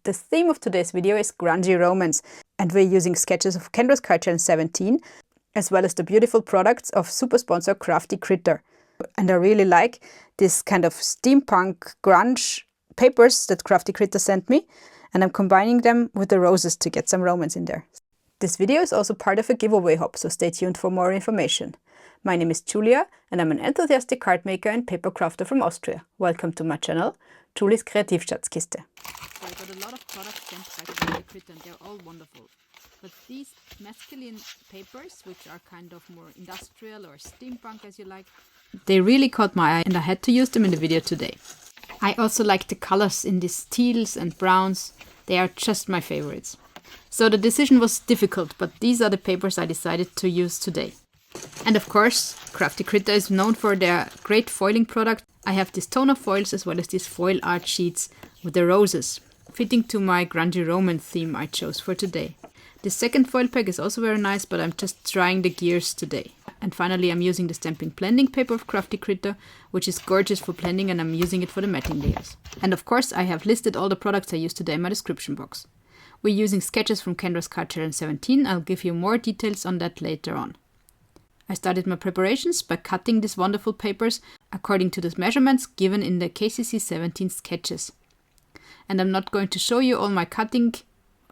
The theme of today's video is grungy romance, and we're using sketches of Kendra's card challenge 17, as well as the beautiful products of super sponsor Crafty Critta. And I really like this kind of steampunk grunge papers that Crafty Critta sent me, and I'm combining them with the roses to get some romance in there. This video is also part of a giveaway hop, so stay tuned for more information. My name is Julia, and I'm an enthusiastic card maker and paper crafter from Austria. Welcome to my channel, Julie's Kreativschatzkiste. So I got a lot of products sent by Crafty Critta, and they're all wonderful. But these masculine papers, which are kind of more industrial or steampunk as you like, they really caught my eye and I had to use them in the video today. I also like the colors in these teals and browns. They are just my favorites. So the decision was difficult, but these are the papers I decided to use today. And of course, Crafty Critta is known for their great foiling product. I have these toner foils as well as these foil art sheets with the roses, fitting to my grungy romance theme I chose for today. The second foil pack is also very nice, but I'm just trying the gears today. And finally, I'm using the stamping blending paper of Crafty Critta, which is gorgeous for blending, and I'm using it for the matting layers. And of course, I have listed all the products I used today in my description box. We're using sketches from Kendra's card challenge 17. I'll give you more details on that later on. I started my preparations by cutting these wonderful papers according to the measurements given in the KCC 17 sketches. And I'm not going to show you all my cutting,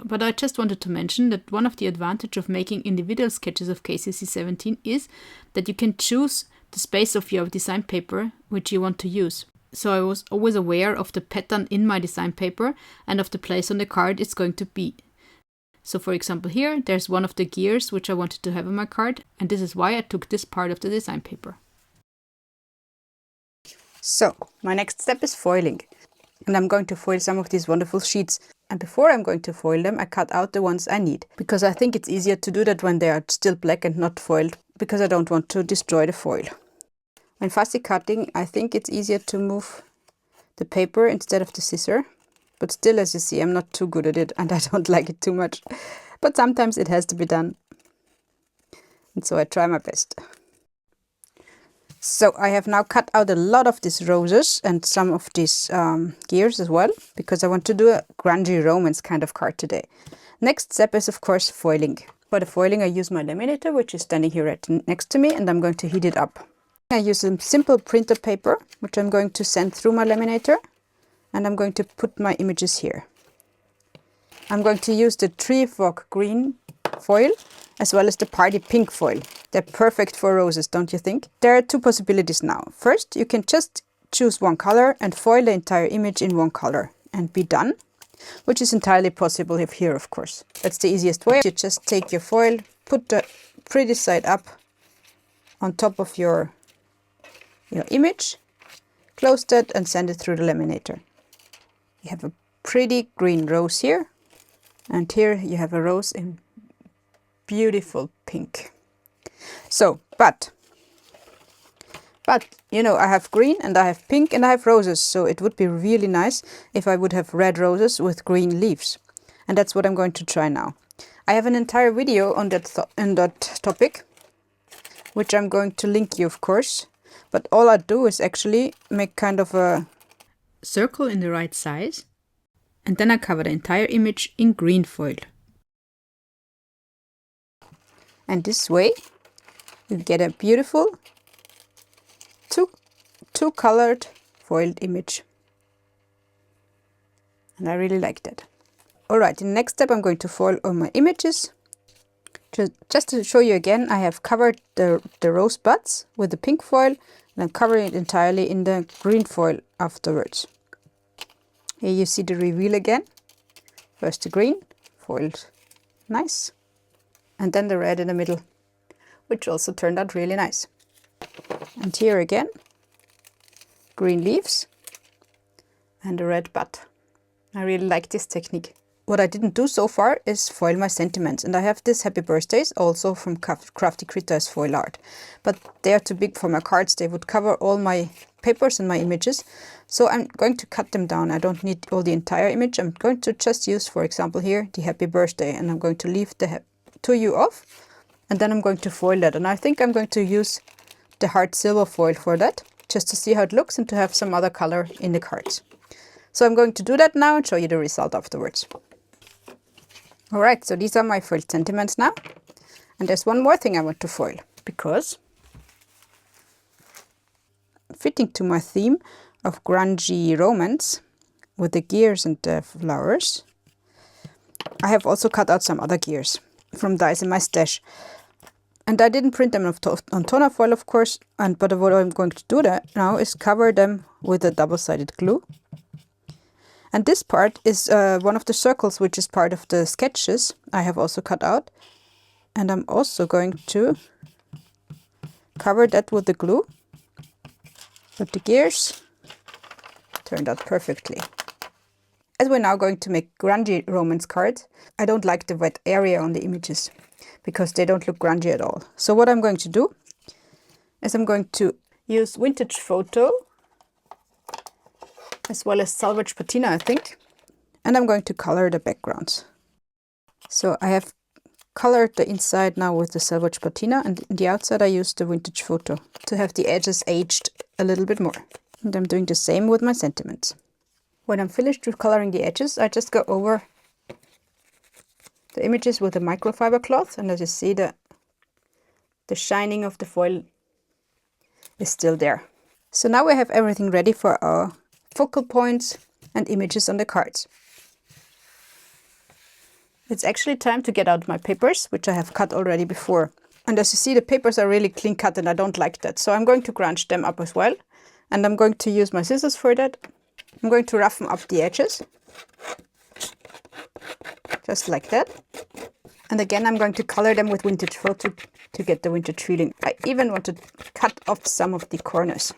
but I just wanted to mention that one of the advantages of making individual sketches of KCC 17 is that you can choose the space of your design paper which you want to use. So I was always aware of the pattern in my design paper and of the place on the card it's going to be. So for example here, there's one of the gears which I wanted to have on my card, and this is why I took this part of the design paper. So my next step is foiling. And I'm going to foil some of these wonderful sheets. And before I'm going to foil them, I cut out the ones I need. Because I think it's easier to do that when they are still black and not foiled, because I don't want to destroy the foil. When fussy cutting, I think it's easier to move the paper instead of the scissor. But still, as you see, I'm not too good at it and I don't like it too much. But sometimes it has to be done. And so I try my best. So I have now cut out a lot of these roses and some of these gears as well, because I want to do a grungy romance kind of card today. Next step is of course foiling. For the foiling I use my laminator, which is standing here right next to me, and I'm going to heat it up. I use some simple printer paper, which I'm going to send through my laminator, and I'm going to put my images here. I'm going to use the Tree Frog green foil as well as the Party Pink foil. They're perfect for roses, don't you think? There are two possibilities now. First, you can just choose one color and foil the entire image in one color and be done, which is entirely possible here, of course. That's the easiest way. You just take your foil, put the pretty side up on top of your image, close that and send it through the laminator. You have a pretty green rose here, and here you have a rose in beautiful pink. So, but you know, I have green and I have pink and I have roses, so it would be really nice if I would have red roses with green leaves. And that's what I'm going to try now. I have an entire video on that topic, which I'm going to link you, of course. But all I do is actually make kind of a circle in the right size, and then I cover the entire image in green foil. And this way you get a beautiful two colored foiled image. And I really like that. Alright, in the next step I'm going to foil all my images. Just to show you again, I have covered the rose buds with the pink foil, and I'm covering it entirely in the green foil afterwards. Here you see the reveal again. First the green, foiled nice. And then the red in the middle, which also turned out really nice. And here again, green leaves and a red bud. I really like this technique. What I didn't do so far is foil my sentiments, and I have this happy birthdays also from Crafty Critta as foil art. But they are too big for my cards, they would cover all my papers and my images. So I'm going to cut them down. I don't need all the entire image. I'm going to just use, for example here, the happy birthday, and I'm going to leave the to you off, and then I'm going to foil that. And I think I'm going to use the hard silver foil for that, just to see how it looks and to have some other color in the cards. So I'm going to do that now and show you the result afterwards. Alright, so these are my foiled sentiments now. And there's one more thing I want to foil, because fitting to my theme of grungy romance with the gears and the flowers, I have also cut out some other gears from dies in my stash. And I didn't print them on toner foil, of course, but what I'm going to do now is cover them with a double-sided glue. And this part is one of the circles, which is part of the sketches I have also cut out. And I'm also going to cover that with the glue. But the gears turned out perfectly. As we're now going to make grungy romance cards, I don't like the wet area on the images, because they don't look grungy at all. So what I'm going to do is I'm going to use vintage photo as well as salvage patina, I think. And I'm going to color the backgrounds. So I have colored the inside now with the salvage patina, and in the outside I used the vintage photo to have the edges aged a little bit more. And I'm doing the same with my sentiments. When I'm finished with coloring the edges, I just go over the images with a microfiber cloth, and as you see, the shining of the foil is still there. So now we have everything ready for our focal points and images on the cards. It's actually time to get out my papers, which I have cut already before. And as you see, the papers are really clean cut and I don't like that. So I'm going to crunch them up as well. And I'm going to use my scissors for that. I'm going to roughen up the edges. Just like that. And again, I'm going to color them with vintage photo to get the vintage feeling. I even want to cut off some of the corners.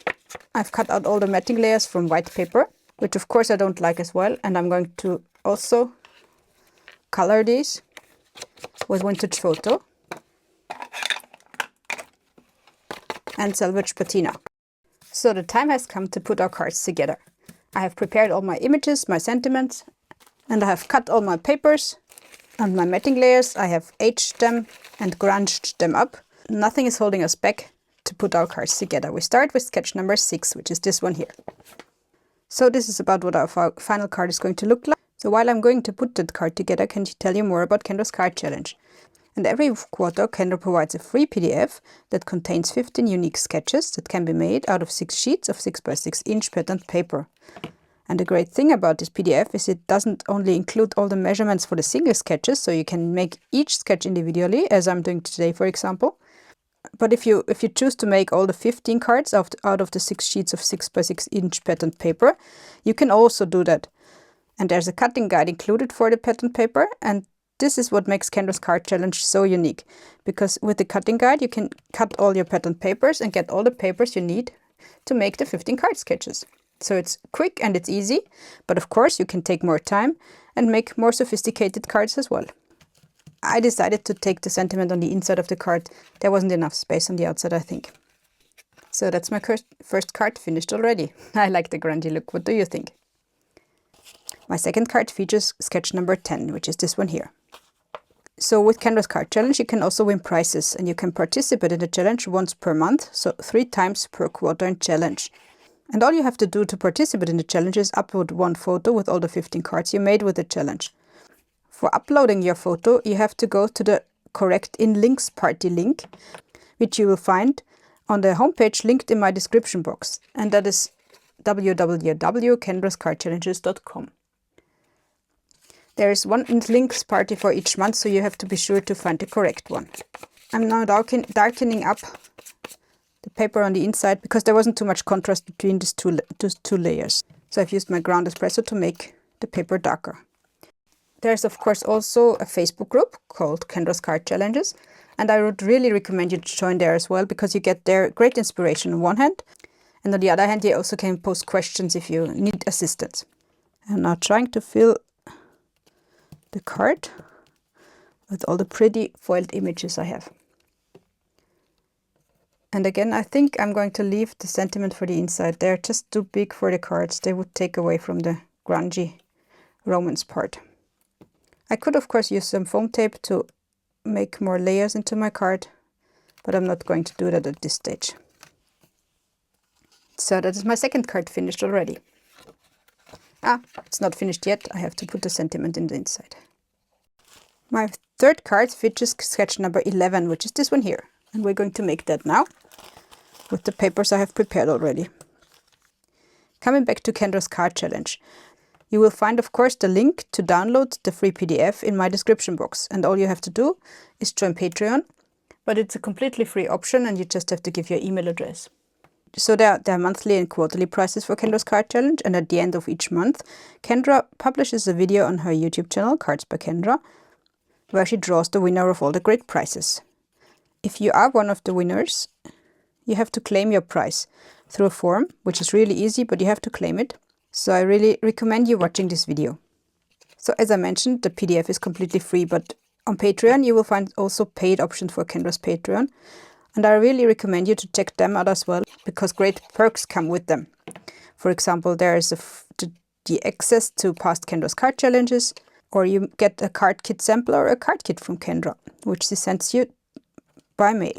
I've cut out all the matting layers from white paper, which of course I don't like as well. And I'm going to also color these with vintage photo and salvage patina. So the time has come to put our cards together. I have prepared all my images, my sentiments, and I have cut all my papers and my matting layers. I have aged them and grunged them up. Nothing is holding us back to put our cards together. We start with sketch number 6, which is this one here. So this is about what our final card is going to look like. So while I'm going to put that card together, can you tell you more about Kendra's card challenge? And every quarter, Kendra provides a free PDF that contains 15 unique sketches that can be made out of 6 sheets of 6 by 6 inch patterned paper. And the great thing about this PDF is it doesn't only include all the measurements for the single sketches, so you can make each sketch individually, as I'm doing today, for example. But if you choose to make all the 15 cards out of the 6 sheets of 6 by 6 inch patterned paper, you can also do that. And there's a cutting guide included for the patterned paper, and this is what makes Kendra's card challenge so unique, because with the cutting guide you can cut all your patterned papers and get all the papers you need to make the 15 card sketches. So it's quick and it's easy, but of course you can take more time and make more sophisticated cards as well. I decided to take the sentiment on the inside of the card. There wasn't enough space on the outside, I think. So that's my first card finished already. I like the grungy look. What do you think? My second card features sketch number 10, which is this one here. So with Kendra's card challenge, you can also win prizes, and you can participate in the challenge once per month, so 3 times per quarter in challenge. And all you have to do to participate in the challenge is upload one photo with all the 15 cards you made with the challenge. For uploading your photo, you have to go to the Correct in Links party link, which you will find on the homepage linked in my description box. And that is www.kendrascardchallenges.com. There is one links party for each month, so you have to be sure to find the correct one. I'm now darkening up the paper on the inside because there wasn't too much contrast between these two layers. So I've used my ground espresso to make the paper darker. There's of course also a Facebook group called Kendra's Card Challenges, and I would really recommend you to join there as well, because you get there great inspiration on one hand, and on the other hand you also can post questions if you need assistance. I'm now trying to fill the card with all the pretty foiled images I have. And again, I think I'm going to leave the sentiment for the inside. They're just too big for the cards. They would take away from the grungy romance part. I could of course use some foam tape to make more layers into my card, but I'm not going to do that at this stage. So that is my second card finished already. Ah, it's not finished yet. I have to put the sentiment in the inside. My third card features sketch number 11, which is this one here. And we're going to make that now with the papers I have prepared already. Coming back to Kendra's card challenge. You will find, of course, the link to download the free PDF in my description box. And all you have to do is join Patreon. But it's a completely free option and you just have to give your email address. So there are monthly and quarterly prizes for Kendra's card challenge. And at the end of each month, Kendra publishes a video on her YouTube channel, Cards by Kendra, where she draws the winner of all the great prizes. If you are one of the winners, you have to claim your prize through a form, which is really easy, but you have to claim it. So I really recommend you watching this video. So as I mentioned, the PDF is completely free, but on Patreon you will find also paid options for Kendra's Patreon. And I really recommend you to check them out as well, because great perks come with them. For example, there is the access to past Kendra's card challenges, or you get a card kit sample or a card kit from Kendra, which she sends you by mail.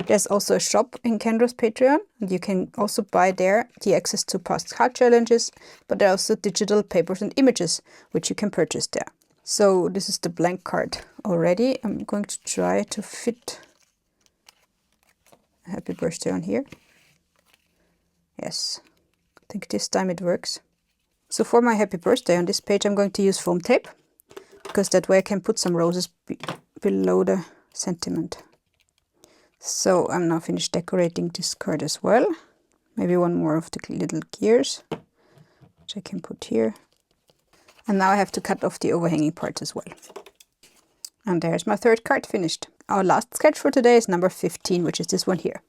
There's also a shop in Kendra's Patreon, and you can also buy there the access to past card challenges, but there are also digital papers and images, which you can purchase there. So this is the blank card already. I'm going to try to fit a happy birthday on here. Yes, I think this time it works. So for my happy birthday on this page, I'm going to use foam tape, because that way I can put some roses below the sentiment. So I'm now finished decorating this card as well. Maybe one more of the little gears, which I can put here. And now I have to cut off the overhanging parts as well. And there's my third card finished. Our last sketch for today is number 15, which is this one here.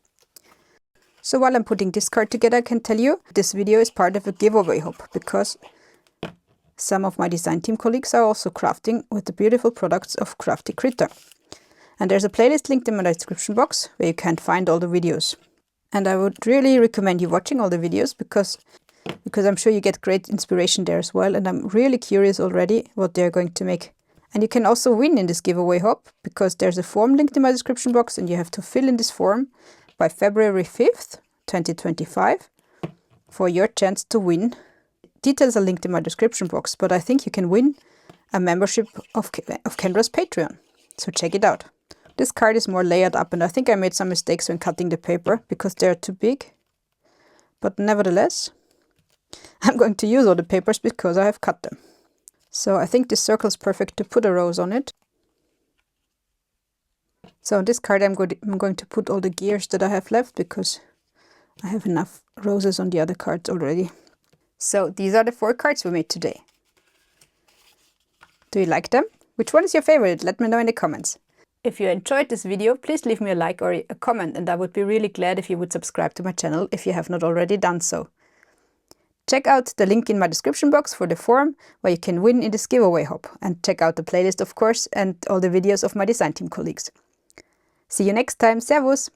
So while I'm putting this card together, I can tell you this video is part of a giveaway hope, because some of my design team colleagues are also crafting with the beautiful products of Crafty Critta. And there's a playlist linked in my description box where you can find all the videos. And I would really recommend you watching all the videos because I'm sure you get great inspiration there as well. And I'm really curious already what they're going to make. And you can also win in this giveaway hop, because there's a form linked in my description box and you have to fill in this form by February 5th, 2025 for your chance to win. Details are linked in my description box, but I think you can win a membership of Kendra's Patreon. So check it out. This card is more layered up, and I think I made some mistakes when cutting the paper because they're too big. But nevertheless, I'm going to use all the papers because I have cut them. So I think this circle is perfect to put a rose on it. So on this card I'm going to put all the gears that I have left, because I have enough roses on the other cards already. So these are the 4 cards we made today. Do you like them? Which one is your favorite? Let me know in the comments. If you enjoyed this video, please leave me a like or a comment, and I would be really glad if you would subscribe to my channel if you have not already done so. Check out the link in my description box for the form where you can win in this giveaway hop, and check out the playlist of course and all the videos of my design team colleagues. See you next time, servus!